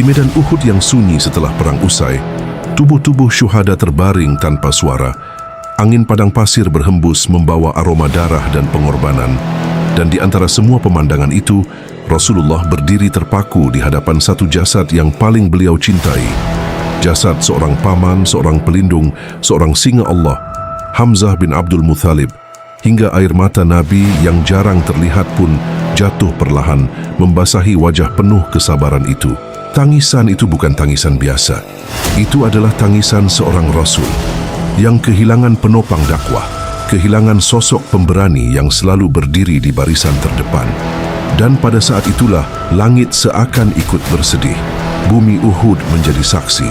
Di medan Uhud yang sunyi setelah perang usai, tubuh-tubuh syuhada terbaring tanpa suara. Angin padang pasir berhembus membawa aroma darah dan pengorbanan. Dan di antara semua pemandangan itu, Rasulullah berdiri terpaku di hadapan satu jasad yang paling beliau cintai. Jasad seorang paman, seorang pelindung, seorang singa Allah, Hamzah bin Abdul Muthalib. Hingga air mata Nabi yang jarang terlihat pun jatuh perlahan, membasahi wajah penuh kesabaran itu. Tangisan itu bukan tangisan biasa. Itu adalah tangisan seorang Rasul yang kehilangan penopang dakwah, kehilangan sosok pemberani yang selalu berdiri di barisan terdepan. Dan pada saat itulah langit seakan ikut bersedih. Bumi Uhud menjadi saksi,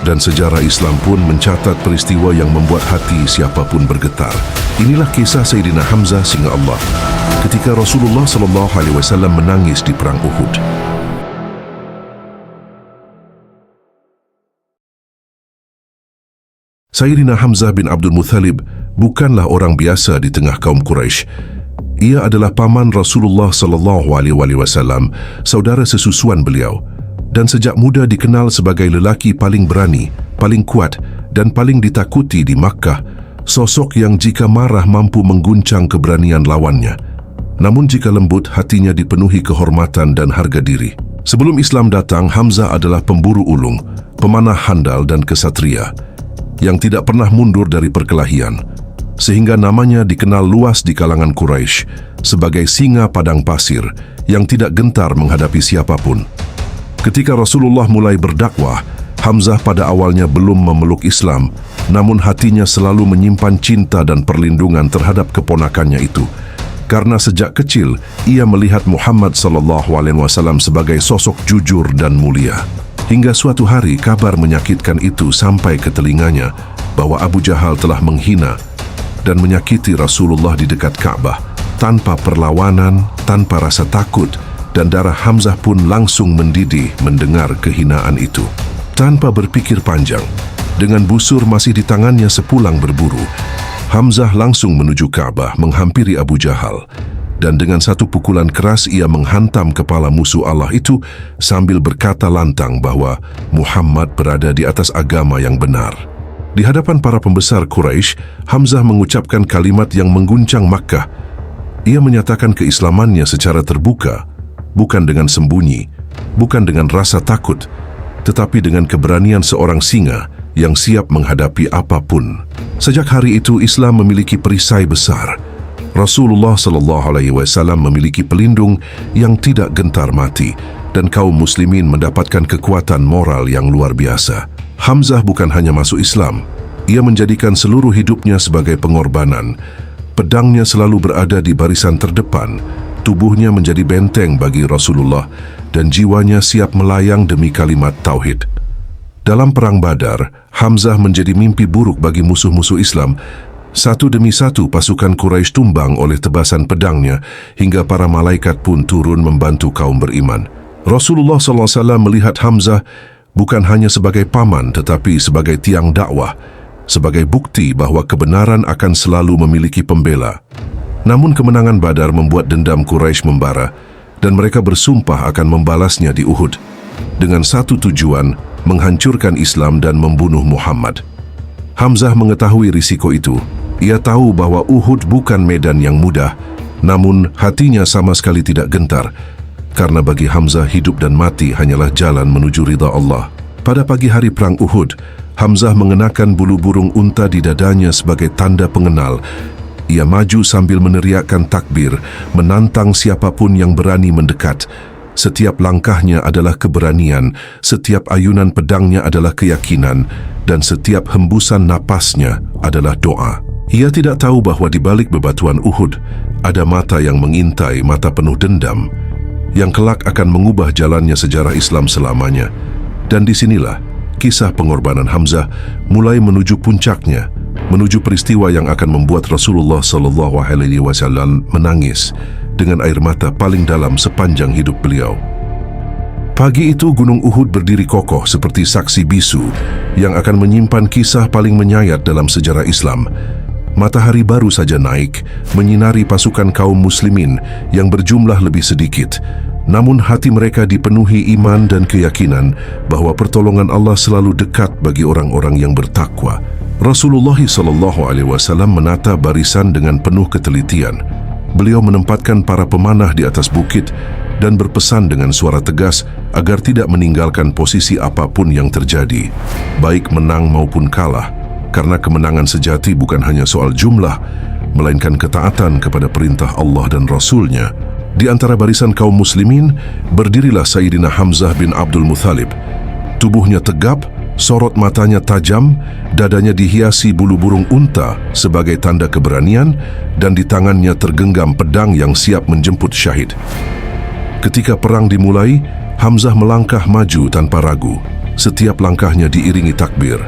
dan sejarah Islam pun mencatat peristiwa yang membuat hati siapapun bergetar. Inilah kisah Sayyidina Hamzah singa Allah ketika Rasulullah SAW menangis di perang Uhud. Sayyidina Hamzah bin Abdul Muthalib bukanlah orang biasa di tengah kaum Quraisy. Ia adalah paman Rasulullah SAW, saudara sesusuan beliau, dan sejak muda dikenal sebagai lelaki paling berani, paling kuat, dan paling ditakuti di Makkah, sosok yang jika marah mampu mengguncang keberanian lawannya. Namun jika lembut, hatinya dipenuhi kehormatan dan harga diri. Sebelum Islam datang, Hamzah adalah pemburu ulung, pemanah handal dan kesatria, yang tidak pernah mundur dari perkelahian, sehingga namanya dikenal luas di kalangan Quraisy sebagai singa padang pasir yang tidak gentar menghadapi siapapun. Ketika Rasulullah mulai berdakwah, Hamzah pada awalnya belum memeluk Islam, namun hatinya selalu menyimpan cinta dan perlindungan terhadap keponakannya itu. Karena sejak kecil, ia melihat Muhammad SAW sebagai sosok jujur dan mulia. Hingga suatu hari kabar menyakitkan itu sampai ke telinganya bahwa Abu Jahal telah menghina dan menyakiti Rasulullah di dekat Ka'bah tanpa perlawanan, tanpa rasa takut, dan darah Hamzah pun langsung mendidih mendengar kehinaan itu. Tanpa berpikir panjang, dengan busur masih di tangannya sepulang berburu, Hamzah langsung menuju Ka'bah menghampiri Abu Jahal. Dan dengan satu pukulan keras ia menghantam kepala musuh Allah itu sambil berkata lantang bahwa Muhammad berada di atas agama yang benar. Di hadapan para pembesar Quraisy, Hamzah mengucapkan kalimat yang mengguncang Makkah. Ia menyatakan keislamannya secara terbuka, bukan dengan sembunyi, bukan dengan rasa takut, tetapi dengan keberanian seorang singa yang siap menghadapi apapun. Sejak hari itu Islam memiliki perisai besar. Rasulullah SAW memiliki pelindung yang tidak gentar mati, dan kaum muslimin mendapatkan kekuatan moral yang luar biasa. Hamzah bukan hanya masuk Islam, ia menjadikan seluruh hidupnya sebagai pengorbanan. Pedangnya selalu berada di barisan terdepan, tubuhnya menjadi benteng bagi Rasulullah, dan jiwanya siap melayang demi kalimat tauhid. Dalam perang Badar, Hamzah menjadi mimpi buruk bagi musuh-musuh Islam. Satu demi satu pasukan Quraisy tumbang oleh tebasan pedangnya, hingga para malaikat pun turun membantu kaum beriman. Rasulullah SAW melihat Hamzah bukan hanya sebagai paman tetapi sebagai tiang dakwah, sebagai bukti bahwa kebenaran akan selalu memiliki pembela. Namun kemenangan Badar membuat dendam Quraisy membara, dan mereka bersumpah akan membalasnya di Uhud dengan satu tujuan, menghancurkan Islam dan membunuh Muhammad. Hamzah mengetahui risiko itu. Ia tahu bahwa Uhud bukan medan yang mudah, namun hatinya sama sekali tidak gentar, karena bagi Hamzah hidup dan mati hanyalah jalan menuju ridha Allah. Pada pagi hari perang Uhud, Hamzah mengenakan bulu burung unta di dadanya sebagai tanda pengenal. Ia maju sambil meneriakkan takbir, menantang siapapun yang berani mendekat. Setiap langkahnya adalah keberanian, setiap ayunan pedangnya adalah keyakinan, dan setiap hembusan napasnya adalah doa. Ia tidak tahu bahwa di balik bebatuan Uhud ada mata yang mengintai, mata penuh dendam, yang kelak akan mengubah jalannya sejarah Islam selamanya. Dan disinilah kisah pengorbanan Hamzah mulai menuju puncaknya, menuju peristiwa yang akan membuat Rasulullah SAW menangis dengan air mata paling dalam sepanjang hidup beliau. Pagi itu Gunung Uhud berdiri kokoh seperti saksi bisu yang akan menyimpan kisah paling menyayat dalam sejarah Islam. Matahari baru saja naik, menyinari pasukan kaum muslimin yang berjumlah lebih sedikit. Namun hati mereka dipenuhi iman dan keyakinan bahwa pertolongan Allah selalu dekat bagi orang-orang yang bertakwa. Rasulullah SAW menata barisan dengan penuh ketelitian. Beliau menempatkan para pemanah di atas bukit dan berpesan dengan suara tegas agar tidak meninggalkan posisi apapun yang terjadi, baik menang maupun kalah, karena kemenangan sejati bukan hanya soal jumlah, melainkan ketaatan kepada perintah Allah dan Rasul-Nya. Di antara barisan kaum muslimin, berdirilah Sayyidina Hamzah bin Abdul Muthalib. Tubuhnya tegap, sorot matanya tajam, dadanya dihiasi bulu burung unta sebagai tanda keberanian, dan di tangannya tergenggam pedang yang siap menjemput syahid. Ketika perang dimulai, Hamzah melangkah maju tanpa ragu. Setiap langkahnya diiringi takbir.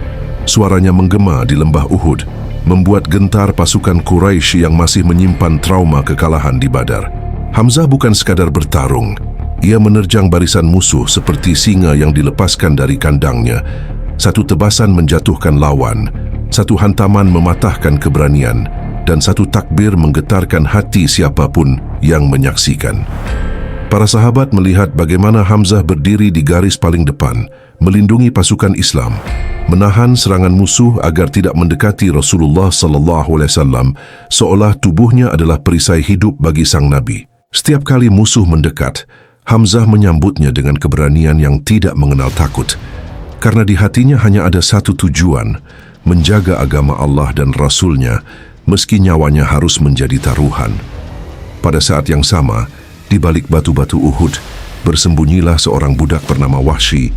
Suaranya menggema di lembah Uhud, membuat gentar pasukan Quraisy yang masih menyimpan trauma kekalahan di Badar. Hamzah bukan sekadar bertarung. Ia menerjang barisan musuh seperti singa yang dilepaskan dari kandangnya. Satu tebasan menjatuhkan lawan, satu hantaman mematahkan keberanian, dan satu takbir menggetarkan hati siapapun yang menyaksikan. Para sahabat melihat bagaimana Hamzah berdiri di garis paling depan, melindungi pasukan Islam, menahan serangan musuh agar tidak mendekati Rasulullah SAW, seolah tubuhnya adalah perisai hidup bagi sang Nabi. Setiap kali musuh mendekat, Hamzah menyambutnya dengan keberanian yang tidak mengenal takut, karena di hatinya hanya ada satu tujuan, menjaga agama Allah dan Rasul-Nya, meski nyawanya harus menjadi taruhan. Pada saat yang sama, di balik batu-batu Uhud, bersembunyilah seorang budak bernama Wahsy.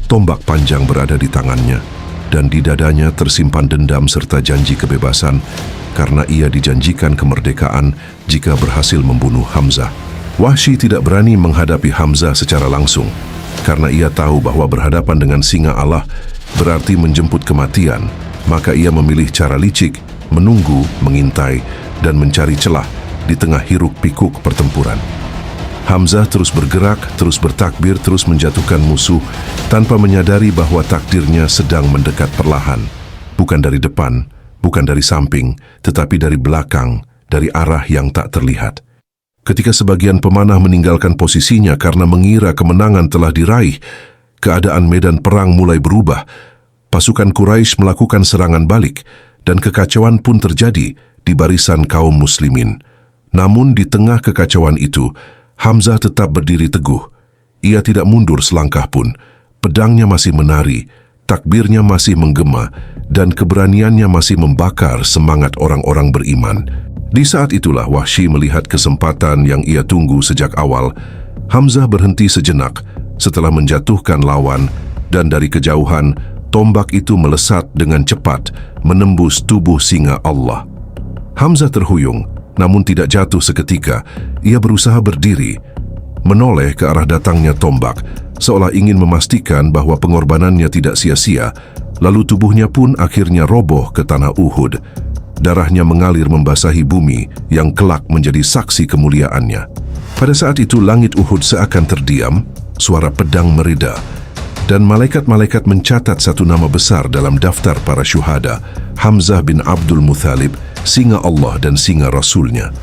Tombak panjang berada di tangannya, dan di dadanya tersimpan dendam serta janji kebebasan, karena ia dijanjikan kemerdekaan jika berhasil membunuh Hamzah. Wahsy tidak berani menghadapi Hamzah secara langsung, karena ia tahu bahwa berhadapan dengan singa Allah berarti menjemput kematian. Maka ia memilih cara licik, menunggu, mengintai, dan mencari celah di tengah hiruk-pikuk pertempuran. Hamzah terus bergerak, terus bertakbir, terus menjatuhkan musuh, tanpa menyadari bahwa takdirnya sedang mendekat perlahan. Bukan dari depan, bukan dari samping, tetapi dari belakang, dari arah yang tak terlihat. Ketika sebagian pemanah meninggalkan posisinya karena mengira kemenangan telah diraih, keadaan medan perang mulai berubah. Pasukan Quraisy melakukan serangan balik, dan kekacauan pun terjadi di barisan kaum muslimin. Namun di tengah kekacauan itu, Hamzah tetap berdiri teguh. Ia tidak mundur selangkah pun. Pedangnya masih menari, takbirnya masih menggema, dan keberaniannya masih membakar semangat orang-orang beriman. Di saat itulah Wahsy melihat kesempatan yang ia tunggu sejak awal. Hamzah berhenti sejenak setelah menjatuhkan lawan, dan dari kejauhan, tombak itu melesat dengan cepat, menembus tubuh singa Allah. Hamzah terhuyung, namun tidak jatuh seketika. Ia berusaha berdiri, menoleh ke arah datangnya tombak, seolah ingin memastikan bahwa pengorbanannya tidak sia-sia. Lalu tubuhnya pun akhirnya roboh ke tanah Uhud. Darahnya mengalir membasahi bumi yang kelak menjadi saksi kemuliaannya. Pada saat itu langit Uhud seakan terdiam, suara pedang mereda, dan malaikat-malaikat mencatat satu nama besar dalam daftar para syuhada, Hamzah bin Abdul Muthalib, singa Allah dan singa Rasul-Nya.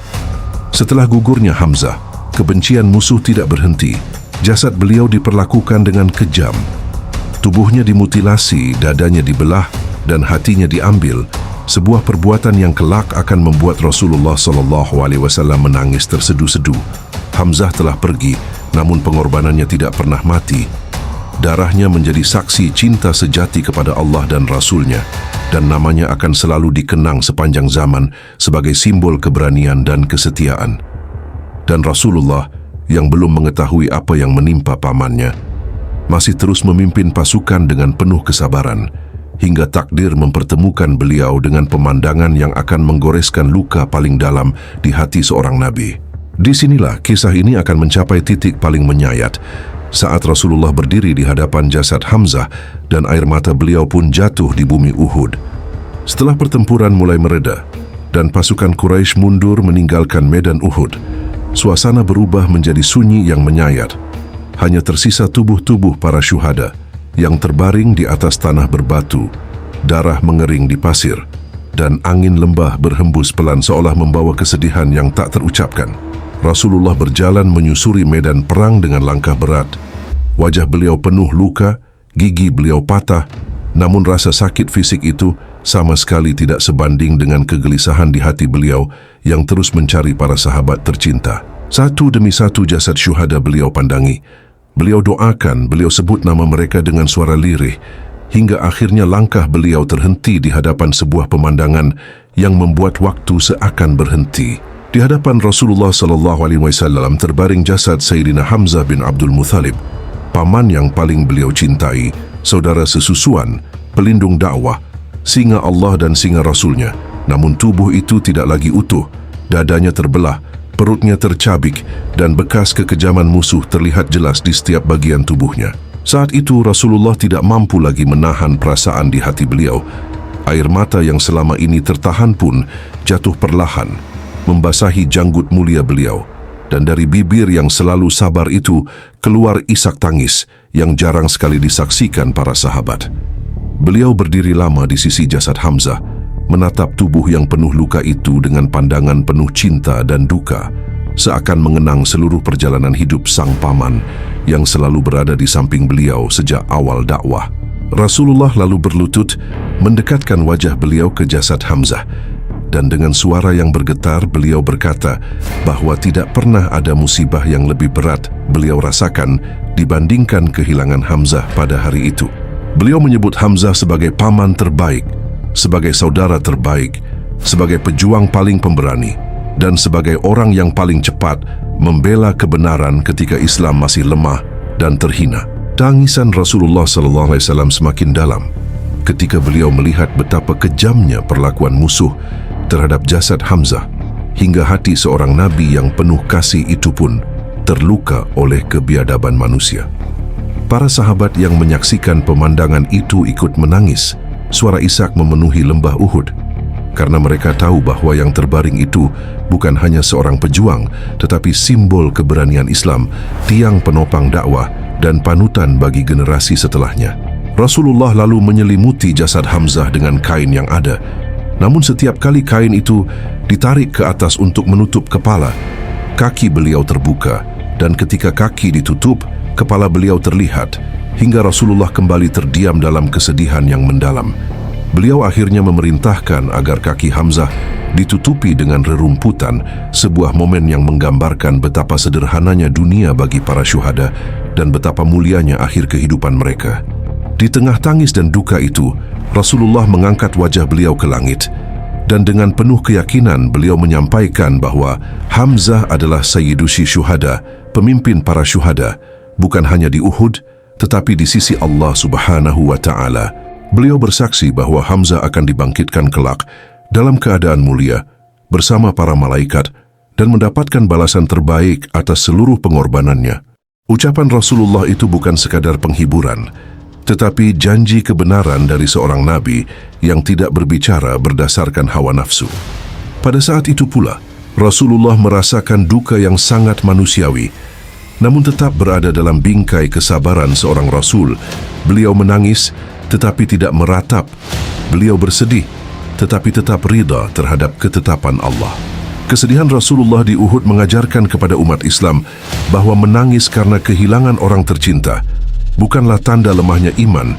Setelah gugurnya Hamzah, kebencian musuh tidak berhenti. Jasad beliau diperlakukan dengan kejam. Tubuhnya dimutilasi, dadanya dibelah, dan hatinya diambil. Sebuah perbuatan yang kelak akan membuat Rasulullah SAW menangis terseduh-seduh. Hamzah telah pergi, namun pengorbanannya tidak pernah mati. Darahnya menjadi saksi cinta sejati kepada Allah dan Rasul-Nya, dan namanya akan selalu dikenang sepanjang zaman sebagai simbol keberanian dan kesetiaan. Dan Rasulullah, yang belum mengetahui apa yang menimpa pamannya, masih terus memimpin pasukan dengan penuh kesabaran, hingga takdir mempertemukan beliau dengan pemandangan yang akan menggoreskan luka paling dalam di hati seorang nabi. Disinilah kisah ini akan mencapai titik paling menyayat, saat Rasulullah berdiri di hadapan jasad Hamzah dan air mata beliau pun jatuh di bumi Uhud. Setelah pertempuran mulai mereda dan pasukan Quraisy mundur meninggalkan medan Uhud, suasana berubah menjadi sunyi yang menyayat. Hanya tersisa tubuh-tubuh para syuhada yang terbaring di atas tanah berbatu, darah mengering di pasir, dan angin lembah berhembus pelan seolah membawa kesedihan yang tak terucapkan. Rasulullah berjalan menyusuri medan perang dengan langkah berat. Wajah beliau penuh luka, gigi beliau patah, namun rasa sakit fisik itu sama sekali tidak sebanding dengan kegelisahan di hati beliau yang terus mencari para sahabat tercinta. Satu demi satu jasad syuhada beliau pandangi. Beliau doakan, beliau sebut nama mereka dengan suara lirih, hingga akhirnya langkah beliau terhenti di hadapan sebuah pemandangan yang membuat waktu seakan berhenti. Di hadapan Rasulullah SAW terbaring jasad Sayyidina Hamzah bin Abdul Muthalib, paman yang paling beliau cintai, saudara sesusuan, pelindung dakwah, singa Allah dan singa Rasulnya. Namun tubuh itu tidak lagi utuh, dadanya terbelah, perutnya tercabik, dan bekas kekejaman musuh terlihat jelas di setiap bagian tubuhnya. Saat itu Rasulullah tidak mampu lagi menahan perasaan di hati beliau. Air mata yang selama ini tertahan pun jatuh perlahan, membasahi janggut mulia beliau, dan dari bibir yang selalu sabar itu keluar isak tangis yang jarang sekali disaksikan para sahabat. Beliau berdiri lama di sisi jasad Hamzah, menatap tubuh yang penuh luka itu dengan pandangan penuh cinta dan duka, seakan mengenang seluruh perjalanan hidup sang paman yang selalu berada di samping beliau sejak awal dakwah. Rasulullah lalu berlutut, mendekatkan wajah beliau ke jasad Hamzah, dan dengan suara yang bergetar beliau berkata bahwa tidak pernah ada musibah yang lebih berat beliau rasakan dibandingkan kehilangan Hamzah pada hari itu. Beliau menyebut Hamzah sebagai paman terbaik, sebagai saudara terbaik, sebagai pejuang paling pemberani, dan sebagai orang yang paling cepat membela kebenaran ketika Islam masih lemah dan terhina. Tangisan Rasulullah SAW semakin dalam ketika beliau melihat betapa kejamnya perlakuan musuh terhadap jasad Hamzah, hingga hati seorang nabi yang penuh kasih itu pun terluka oleh kebiadaban manusia. Para sahabat yang menyaksikan pemandangan itu ikut menangis. Suara isak memenuhi lembah Uhud, karena mereka tahu bahwa yang terbaring itu bukan hanya seorang pejuang, tetapi simbol keberanian Islam, tiang penopang dakwah, dan panutan bagi generasi setelahnya. Rasulullah lalu menyelimuti jasad Hamzah dengan kain yang ada. Namun setiap kali kain itu ditarik ke atas untuk menutup kepala, kaki beliau terbuka, dan ketika kaki ditutup, kepala beliau terlihat, hingga Rasulullah kembali terdiam dalam kesedihan yang mendalam. Beliau akhirnya memerintahkan agar kaki Hamzah ditutupi dengan rerumputan, sebuah momen yang menggambarkan betapa sederhananya dunia bagi para syuhada dan betapa mulianya akhir kehidupan mereka. Di tengah tangis dan duka itu, Rasulullah mengangkat wajah beliau ke langit, dan dengan penuh keyakinan beliau menyampaikan bahwa Hamzah adalah Sayyidusi Syuhada, pemimpin para syuhada, bukan hanya di Uhud, tetapi di sisi Allah Subhanahu wa Ta'ala. Beliau bersaksi bahwa Hamzah akan dibangkitkan kelak dalam keadaan mulia bersama para malaikat dan mendapatkan balasan terbaik atas seluruh pengorbanannya. Ucapan Rasulullah itu bukan sekadar penghiburan, tetapi janji kebenaran dari seorang nabi yang tidak berbicara berdasarkan hawa nafsu. Pada saat itu pula, Rasulullah merasakan duka yang sangat manusiawi, namun tetap berada dalam bingkai kesabaran seorang Rasul. Beliau menangis, tetapi tidak meratap. Beliau bersedih, tetapi tetap ridha terhadap ketetapan Allah. Kesedihan Rasulullah di Uhud mengajarkan kepada umat Islam bahwa menangis karena kehilangan orang tercinta bukanlah tanda lemahnya iman,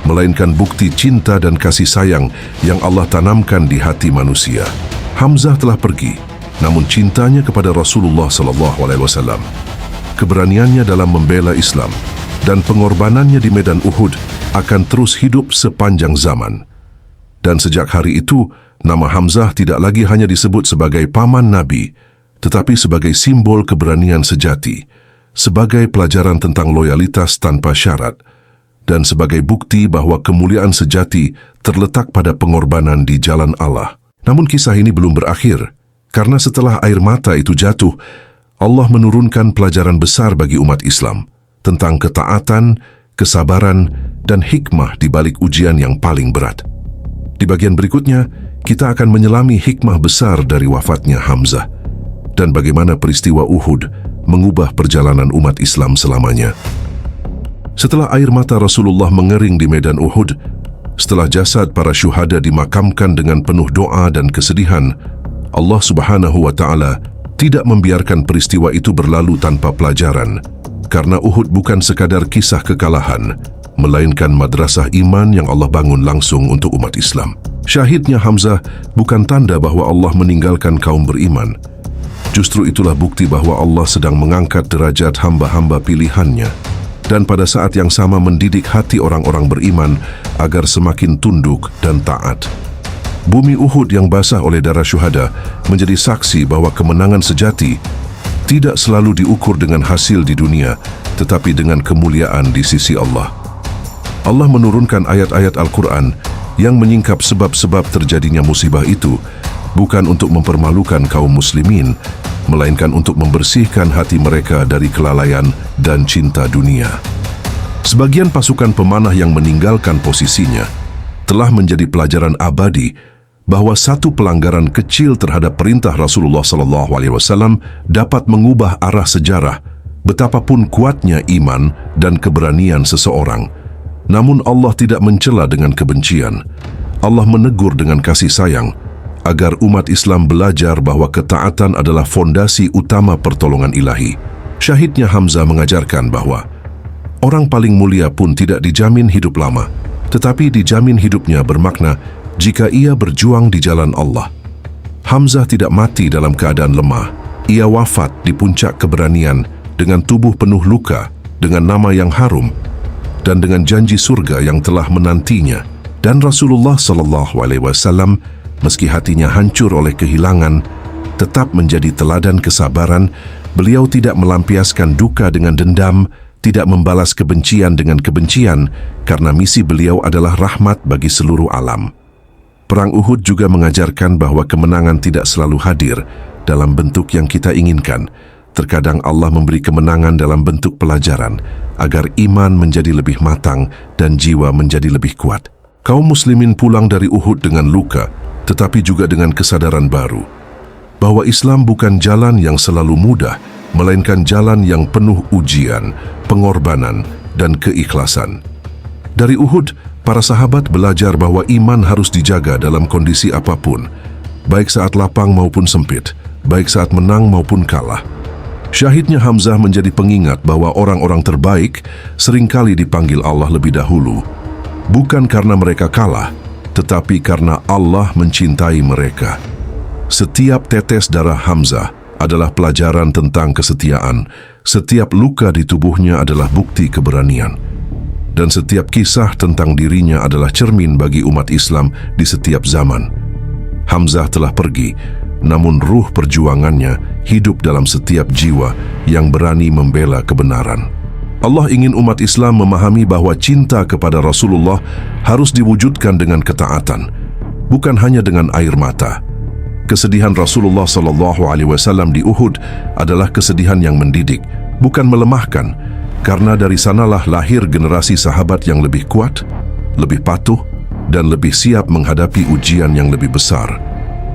melainkan bukti cinta dan kasih sayang yang Allah tanamkan di hati manusia. Hamzah telah pergi, namun cintanya kepada Rasulullah SAW, keberaniannya dalam membela Islam, dan pengorbanannya di medan Uhud akan terus hidup sepanjang zaman. Dan sejak hari itu, nama Hamzah tidak lagi hanya disebut sebagai paman Nabi, tetapi sebagai simbol keberanian sejati, sebagai pelajaran tentang loyalitas tanpa syarat, dan sebagai bukti bahwa kemuliaan sejati terletak pada pengorbanan di jalan Allah. Namun kisah ini belum berakhir, karena setelah air mata itu jatuh, Allah menurunkan pelajaran besar bagi umat Islam tentang ketaatan, kesabaran, dan hikmah di balik ujian yang paling berat. Di bagian berikutnya, kita akan menyelami hikmah besar dari wafatnya Hamzah dan bagaimana peristiwa Uhud mengubah perjalanan umat Islam selamanya. Setelah air mata Rasulullah mengering di medan Uhud, setelah jasad para syuhada dimakamkan dengan penuh doa dan kesedihan, Allah Subhanahu wa Ta'ala tidak membiarkan peristiwa itu berlalu tanpa pelajaran, karena Uhud bukan sekadar kisah kekalahan, melainkan madrasah iman yang Allah bangun langsung untuk umat Islam. Syahidnya Hamzah bukan tanda bahwa Allah meninggalkan kaum beriman. Justru itulah bukti bahwa Allah sedang mengangkat derajat hamba-hamba pilihannya, dan pada saat yang sama mendidik hati orang-orang beriman agar semakin tunduk dan taat. Bumi Uhud yang basah oleh darah syuhada menjadi saksi bahwa kemenangan sejati tidak selalu diukur dengan hasil di dunia, tetapi dengan kemuliaan di sisi Allah. Allah menurunkan ayat-ayat Al-Quran yang menyingkap sebab-sebab terjadinya musibah itu, bukan untuk mempermalukan kaum muslimin, melainkan untuk membersihkan hati mereka dari kelalaian dan cinta dunia. Sebagian pasukan pemanah yang meninggalkan posisinya telah menjadi pelajaran abadi bahwa satu pelanggaran kecil terhadap perintah Rasulullah SAW dapat mengubah arah sejarah, betapapun kuatnya iman dan keberanian seseorang. Namun Allah tidak mencela dengan kebencian. Allah menegur dengan kasih sayang, agar umat Islam belajar bahwa ketaatan adalah fondasi utama pertolongan ilahi. Syahidnya Hamzah mengajarkan bahwa orang paling mulia pun tidak dijamin hidup lama, tetapi dijamin hidupnya bermakna jika ia berjuang di jalan Allah. Hamzah tidak mati dalam keadaan lemah. Ia wafat di puncak keberanian dengan tubuh penuh luka, dengan nama yang harum, dan dengan janji surga yang telah menantinya. Dan Rasulullah SAW, meski hatinya hancur oleh kehilangan, tetap menjadi teladan kesabaran. Beliau tidak melampiaskan duka dengan dendam, tidak membalas kebencian dengan kebencian, karena misi beliau adalah rahmat bagi seluruh alam. Perang Uhud juga mengajarkan bahwa kemenangan tidak selalu hadir dalam bentuk yang kita inginkan. Terkadang Allah memberi kemenangan dalam bentuk pelajaran, agar iman menjadi lebih matang dan jiwa menjadi lebih kuat. Kaum muslimin pulang dari Uhud dengan luka, tetapi juga dengan kesadaran baru, bahwa Islam bukan jalan yang selalu mudah, melainkan jalan yang penuh ujian, pengorbanan, dan keikhlasan. Dari Uhud, para sahabat belajar bahwa iman harus dijaga dalam kondisi apapun, baik saat lapang maupun sempit, baik saat menang maupun kalah. Syahidnya Hamzah menjadi pengingat bahwa orang-orang terbaik seringkali dipanggil Allah lebih dahulu, bukan karena mereka kalah, tetapi karena Allah mencintai mereka. Setiap tetes darah Hamzah adalah pelajaran tentang kesetiaan, setiap luka di tubuhnya adalah bukti keberanian, dan setiap kisah tentang dirinya adalah cermin bagi umat Islam di setiap zaman. Hamzah telah pergi, namun ruh perjuangannya hidup dalam setiap jiwa yang berani membela kebenaran. Allah ingin umat Islam memahami bahwa cinta kepada Rasulullah harus diwujudkan dengan ketaatan, bukan hanya dengan air mata. Kesedihan Rasulullah SAW di Uhud adalah kesedihan yang mendidik, bukan melemahkan, karena dari sanalah lahir generasi sahabat yang lebih kuat, lebih patuh, dan lebih siap menghadapi ujian yang lebih besar.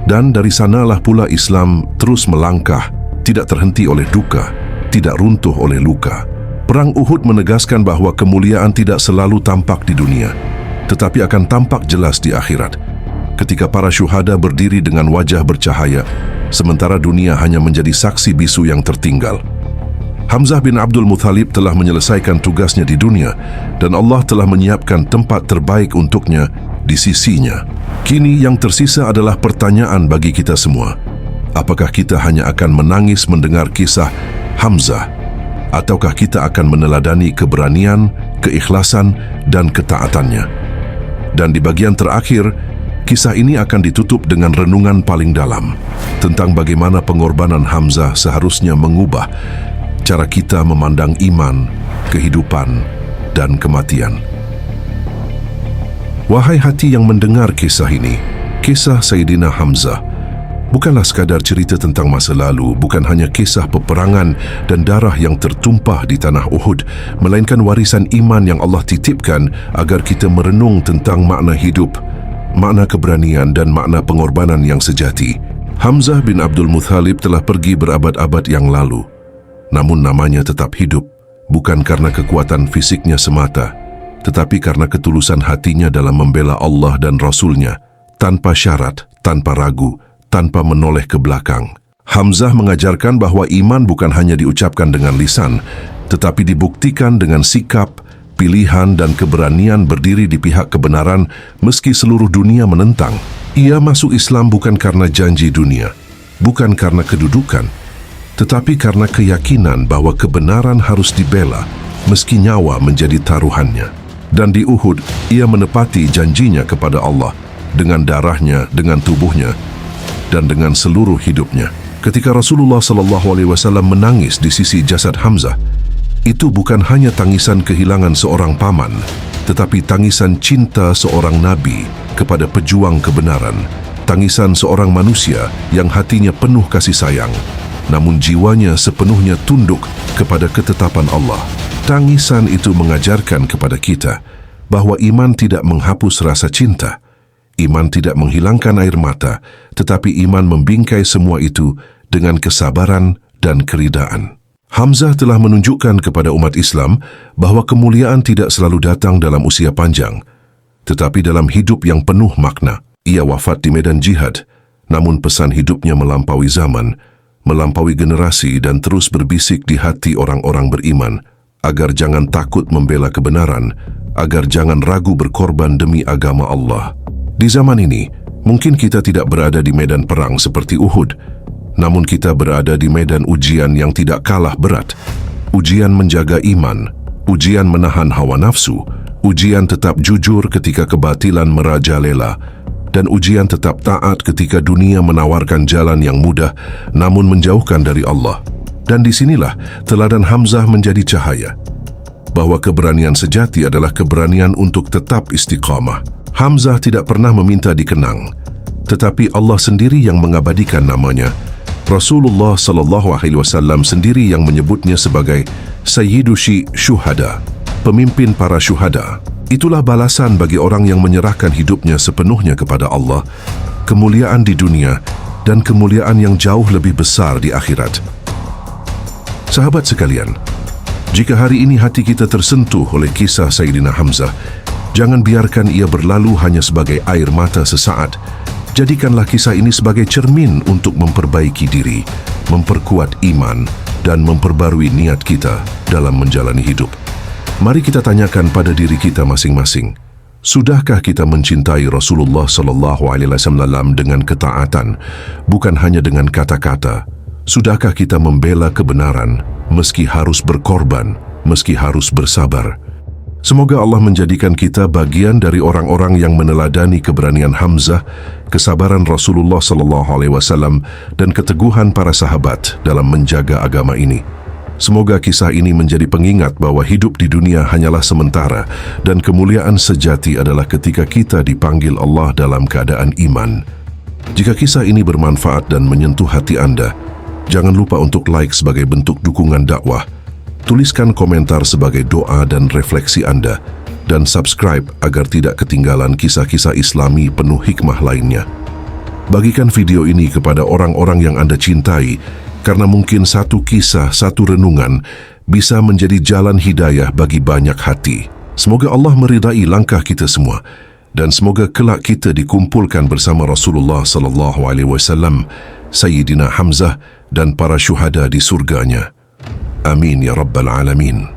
Dan dari sanalah pula Islam terus melangkah, tidak terhenti oleh duka, tidak runtuh oleh luka. Perang Uhud menegaskan bahwa kemuliaan tidak selalu tampak di dunia, tetapi akan tampak jelas di akhirat, ketika para syuhada berdiri dengan wajah bercahaya, sementara dunia hanya menjadi saksi bisu yang tertinggal. Hamzah bin Abdul Muthalib telah menyelesaikan tugasnya di dunia, dan Allah telah menyiapkan tempat terbaik untuknya di sisinya. Kini yang tersisa adalah pertanyaan bagi kita semua. Apakah kita hanya akan menangis mendengar kisah Hamzah, ataukah kita akan meneladani keberanian, keikhlasan, dan ketaatannya? Dan di bagian terakhir, kisah ini akan ditutup dengan renungan paling dalam tentang bagaimana pengorbanan Hamzah seharusnya mengubah cara kita memandang iman, kehidupan, dan kematian. Wahai hati yang mendengar kisah ini, kisah Sayyidina Hamzah bukanlah sekadar cerita tentang masa lalu, bukan hanya kisah peperangan dan darah yang tertumpah di tanah Uhud, melainkan warisan iman yang Allah titipkan agar kita merenung tentang makna hidup, makna keberanian, dan makna pengorbanan yang sejati. Hamzah bin Abdul Muthalib telah pergi berabad-abad yang lalu, namun namanya tetap hidup, bukan karena kekuatan fisiknya semata, tetapi karena ketulusan hatinya dalam membela Allah dan Rasul-Nya, tanpa syarat, tanpa ragu, tanpa menoleh ke belakang. Hamzah mengajarkan bahwa iman bukan hanya diucapkan dengan lisan, tetapi dibuktikan dengan sikap, pilihan dan keberanian berdiri di pihak kebenaran meski seluruh dunia menentang. Ia masuk Islam bukan karena janji dunia, bukan karena kedudukan, tetapi karena keyakinan bahwa kebenaran harus dibela meski nyawa menjadi taruhannya. Dan di Uhud, ia menepati janjinya kepada Allah dengan darahnya, dengan tubuhnya, dan dengan seluruh hidupnya. Ketika Rasulullah SAW menangis di sisi jasad Hamzah, itu bukan hanya tangisan kehilangan seorang paman, tetapi tangisan cinta seorang nabi kepada pejuang kebenaran, tangisan seorang manusia yang hatinya penuh kasih sayang, namun jiwanya sepenuhnya tunduk kepada ketetapan Allah. Tangisan itu mengajarkan kepada kita bahwa iman tidak menghapus rasa cinta, iman tidak menghilangkan air mata, tetapi iman membingkai semua itu dengan kesabaran dan keridaan. Hamzah telah menunjukkan kepada umat Islam bahwa kemuliaan tidak selalu datang dalam usia panjang, tetapi dalam hidup yang penuh makna. Ia wafat di medan jihad, namun pesan hidupnya melampaui zaman, melampaui generasi dan terus berbisik di hati orang-orang beriman, agar jangan takut membela kebenaran, agar jangan ragu berkorban demi agama Allah. Di zaman ini, mungkin kita tidak berada di medan perang seperti Uhud, namun kita berada di medan ujian yang tidak kalah berat. Ujian menjaga iman, ujian menahan hawa nafsu, ujian tetap jujur ketika kebatilan merajalela, dan ujian tetap taat ketika dunia menawarkan jalan yang mudah namun menjauhkan dari Allah. Dan disinilah teladan Hamzah menjadi cahaya, bahwa keberanian sejati adalah keberanian untuk tetap istiqamah. Hamzah tidak pernah meminta dikenang, tetapi Allah sendiri yang mengabadikan namanya. Rasulullah SAW sendiri yang menyebutnya sebagai Sayyidu Syuhada, pemimpin para syuhada. Itulah balasan bagi orang yang menyerahkan hidupnya sepenuhnya kepada Allah, kemuliaan di dunia dan kemuliaan yang jauh lebih besar di akhirat. Sahabat sekalian, jika hari ini hati kita tersentuh oleh kisah Sayyidina Hamzah, jangan biarkan ia berlalu hanya sebagai air mata sesaat. Jadikanlah kisah ini sebagai cermin untuk memperbaiki diri, memperkuat iman, dan memperbarui niat kita dalam menjalani hidup. Mari kita tanyakan pada diri kita masing-masing, sudahkah kita mencintai Rasulullah SAW dengan ketaatan, bukan hanya dengan kata-kata? Sudahkah kita membela kebenaran, meski harus berkorban, meski harus bersabar? Semoga Allah menjadikan kita bagian dari orang-orang yang meneladani keberanian Hamzah, kesabaran Rasulullah SAW, dan keteguhan para sahabat dalam menjaga agama ini. Semoga kisah ini menjadi pengingat bahwa hidup di dunia hanyalah sementara dan kemuliaan sejati adalah ketika kita dipanggil Allah dalam keadaan iman. Jika kisah ini bermanfaat dan menyentuh hati Anda, jangan lupa untuk like sebagai bentuk dukungan dakwah. Tuliskan komentar sebagai doa dan refleksi Anda, dan subscribe agar tidak ketinggalan kisah-kisah Islami penuh hikmah lainnya. Bagikan video ini kepada orang-orang yang Anda cintai, karena mungkin satu kisah, satu renungan bisa menjadi jalan hidayah bagi banyak hati. Semoga Allah meridai langkah kita semua, dan semoga kelak kita dikumpulkan bersama Rasulullah SAW, Sayyidina Hamzah, dan para syuhada di surganya. Amin ya Rabbal Alamin.